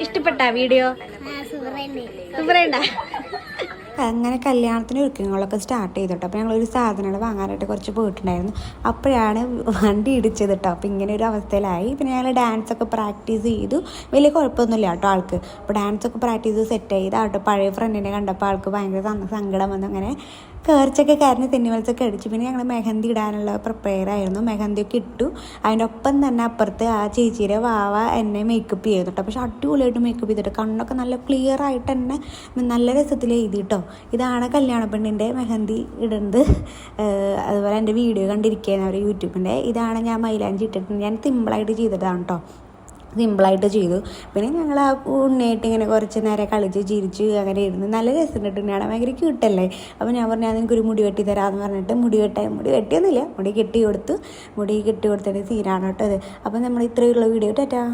ഇഷ്ടപ്പെട്ട വീഡിയോ സൂപ്പറുണ്ടാ? അങ്ങനെ കല്യാണത്തിന് ഒരുക്കങ്ങളൊക്കെ സ്റ്റാർട്ട് ചെയ്തിട്ടോ. അപ്പോൾ ഞങ്ങളൊരു സാധനങ്ങൾ വാങ്ങാനായിട്ട് കുറച്ച് പോയിട്ടുണ്ടായിരുന്നു. അപ്പോഴാണ് വണ്ടി ഇടിച്ചത് കേട്ടോ. അപ്പോൾ ഇങ്ങനെ ഒരു അവസ്ഥയിലായി. പിന്നെ ഞങ്ങൾ ഡാൻസൊക്കെ പ്രാക്ടീസ് ചെയ്തു. വലിയ കുഴപ്പമൊന്നുമില്ല കേട്ടോ ആൾക്ക്. അപ്പോൾ ഡാൻസൊക്കെ പ്രാക്ടീസ് ചെയ്ത് സെറ്റ് ചെയ്ത് ആട്ടോ. പഴയ ഫ്രണ്ടിനെ കണ്ടപ്പോൾ ആൾക്ക് ഭയങ്കര സങ്കടം വന്നു. അങ്ങനെ കയർച്ചൊക്കെ കരഞ്ഞ് തെന്നിവലിച്ചൊക്കെ അടിച്ചു. പിന്നെ ഞങ്ങൾ മെഹന്തി ഇടാനുള്ള പ്രിപ്പയർ ആയിരുന്നു. മെഹന്തിയൊക്കെ ഇട്ടു. അതിൻ്റെ ഒപ്പം തന്നെ അപ്പുറത്ത് ആ ചേച്ചിയുടെ വാവ എന്നെ മേക്കപ്പ് ചെയ്തു കേട്ടോ. പക്ഷെ അടിപൊളിയായിട്ട് മേക്കപ്പ് ചെയ്തിട്ട് കണ്ണൊക്കെ നല്ല ക്ലിയർ ആയിട്ട് തന്നെ നല്ല രസത്തിൽ എഴുതി കേട്ടോ. ഇതാണ് കല്യാണ പെണ്ണിൻ്റെ മെഹന്തി ഇടുന്നത്. അതുപോലെ എൻ്റെ വീഡിയോ കണ്ടിരിക്കുകയാണ് അവർ യൂട്യൂബിൻ്റെ. ഇതാണ് ഞാൻ മൈലാഞ്ചി ഇട്ടിട്ടുണ്ട്. ഞാൻ സിമ്പിളായിട്ട് ചെയ്തിട്ടാണ് കേട്ടോ. സിമ്പിളായിട്ട് ചെയ്തു. പിന്നെ ഞങ്ങൾ ആ ഉണ്ണിയായിട്ട് ഇങ്ങനെ കുറച്ച് നേരം കളിച്ച് ചിരിച്ച് അങ്ങനെ ഇരുന്ന് നല്ല രസമുണ്ട്. ഉണ്ണിയാണ് ഭയങ്കര ക്യൂട്ടല്ലേ. അപ്പോൾ ഞാൻ പറഞ്ഞു എനിക്കൊരു മുടി വെട്ടി തരാമെന്ന് പറഞ്ഞിട്ട് മുടി വെട്ടിയൊന്നുമില്ല, മുടി കെട്ടി കൊടുത്തു. മുടി കെട്ടി കൊടുത്തതിൻ്റെ സീനാണ് കേട്ടോ അത്. അപ്പോൾ നമ്മൾ ഇത്രയുള്ള വീഡിയോ ടാറ്റാ.